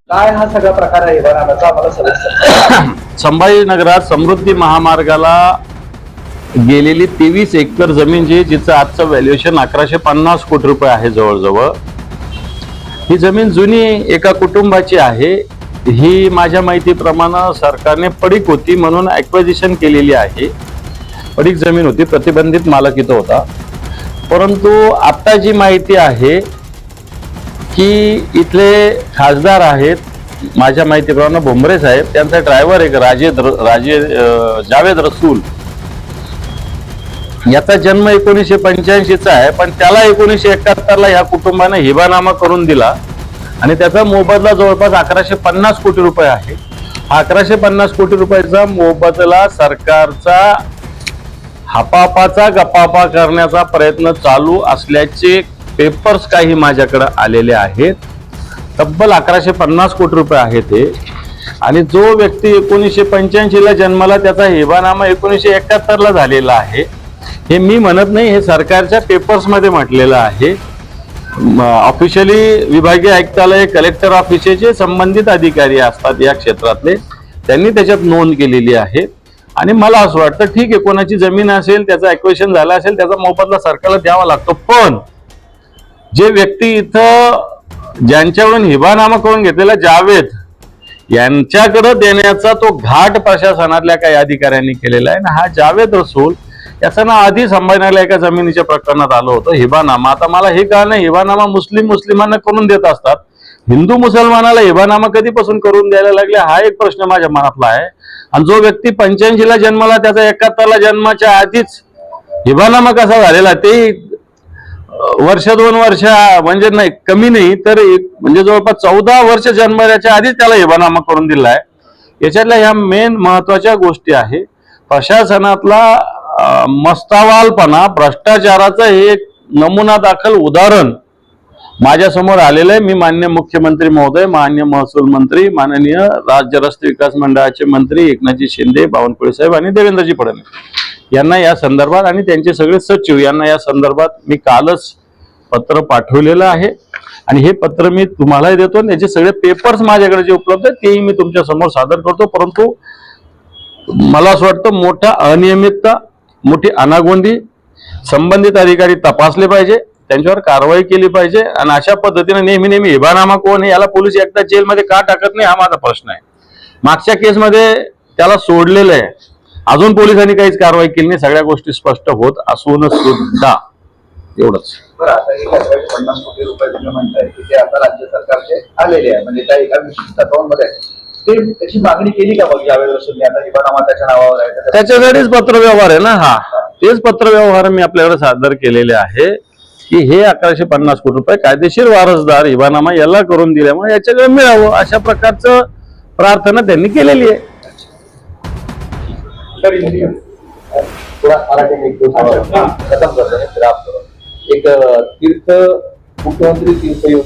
काय हा सगळा प्रकार आहे इबानाचा आम्हाला सविस्तर संभाजीनगरात समृद्धी महामार्गाला गेलेली 23 एकर जमीन जिचं आजचं व्हॅल्युएशन 1150 कोटी रुपये आहे जवळजवळ. ही जमीन जुनी एका कुटुंबाची आहे. ही माझ्या माहितीप्रमाणे सरकारने पडीक होती म्हणून ॲक्विजिशन केलेली आहे. पडीक जमीन होती, प्रतिबंधित मालक इथं होता. परंतु आता जी माहिती आहे की इथले खासदार आहेत, माझ्या माहितीप्रमाणे भुमरे साहेब, त्यांचा ड्रायव्हर एक जावेद रसूल, याचा जन्म 1985चा आहे, पण त्याला 1971ला ह्या कुटुंबाने हिबानामा करून दिला आणि त्याचा मोबदला जवळपास 1150 कोटी रुपये आहे. हा 1150 कोटी रुपयाचा मोबदला सरकारचा हापापाचा गपापा करण्याचा प्रयत्न चालू असल्याचे पेपर्स काही माझ्याकडे आलेले आहेत. तब्बल 1150 कोटी रुपये आहे ते. आणि जो व्यक्ती 1985ला जन्माला, त्याचा हिबानामा 1971ला झालेला आहे. हे मी म्हणत नाही, हे सरकारच्या पेपर्स मध्ये म्हटलेलं आहे. ऑफिशियली विभागीय आयुक्तालय, कलेक्टर ऑफिसचे संबंधित अधिकारी असतात या क्षेत्रातले, त्यांनी त्याच्यात नोंद केलेली आहे. आणि मला असं वाटतं ठीक आहे, कोणाची जमीन असेल, त्याचं ॲक्विजिशन झालं असेल, त्याचा मोबदला सरकारला द्यावा लागतो. पण जे व्यक्ती इथं ज्यांच्याकडून हिबानामा करून घेतलेला जावेद यांच्याकडे देण्याचा तो घाट प्रशासनातल्या काही अधिकाऱ्यांनी केलेला आहे ना. हा जावेद रसूल याचं नाव आधी संभाजीनगरला एका जमिनीच्या प्रकरणात आलं होतं, हिबानामा. आता मला हे कळलं नाही, हिबानामा मुस्लिमांना करून देत असतात, हिंदू मुसलमानाला हिबानामा कधीपासून करून द्यायला लागले, हा एक प्रश्न माझ्या मनातला आहे. आणि जो व्यक्ती 85ला जन्माला, त्याचा 71ला जन्माच्या आधीच हिबानामा कसा झालेला, ते वर्ष 2 वर्ष म्हणजे नाही, कमी नाही तर म्हणजे जवळपास 14 वर्ष जन्माच्या आधीच त्याला हिबानामा करून दिला आहे. याच्यातल्या ह्या मेन महत्वाच्या गोष्टी आहे. प्रशासनातला मस्तावालपणा, भ्रष्टाचाराचं हे एक नमुना दाखल उदाहरण माझ्या समोर आलेलं आहे. मी माननीय मुख्यमंत्री महोदय, माननीय महसूल मंत्री, माननीय राज्य रस्ते विकास मंडळाचे मंत्री एकनाथजी शिंदे, बावनकुळे साहेब आणि देवेंद्रजी फडणवीस यांना या संदर्भात, आणि त्यांचे सगळे सचिव यांना या संदर्भात मी कालच पत्र पाठवलेलं आहे. आणि हे पत्र मी तुम्हालाही देतो. त्याचे सगळे पेपर्स माझ्याकडे जे उपलब्ध आहेत तेही मी तुमच्या समोर सादर करतो. परंतु मला असं वाटतं, मोठा अनियमितता, मोठी अनागोंदी संबंधित अधिकारी तपासले पाहिजे, त्यांच्यावर कारवाई केली पाहिजे. आणि अशा पद्धतीने नेहमी हिबानामा कोण आहे, याला पोलीस एकदा जेलमध्ये का टाकत नाही, हा माझा प्रश्न आहे. मागच्या केसमध्ये त्याला सोडलेलं आहे, अजून पोलिसांनी काहीच कारवाई केली नाही. सगळ्या गोष्टी स्पष्ट होत असून सुद्धा एवढंच. बरं, आता 1150 कोटी रुपये तुम्ही म्हणताय की ते आता राज्य सरकारचे आलेले आहे, म्हणजे त्या एका विशिष्ट अकाउंटमध्ये ते त्याची मागणी केली का मग यावेळी रसूलने? आता हिबानामा त्याच्या नावावर आहे, त्याच्यासाठीच पत्रव्यवहार आहे ना हा. तेच पत्रव्यवहार मी आपल्याकडे सादर केलेले आहे की हे 1150 कोटी रुपये कायदेशीर वारसदार हिबानामा याला करून दिल्यामुळे याच्याकडे मिळावं, अशा प्रकारचं प्रार्थना त्यांनी केलेली आहे. एक तीर्थ मुख्यमंत्री तीर्थ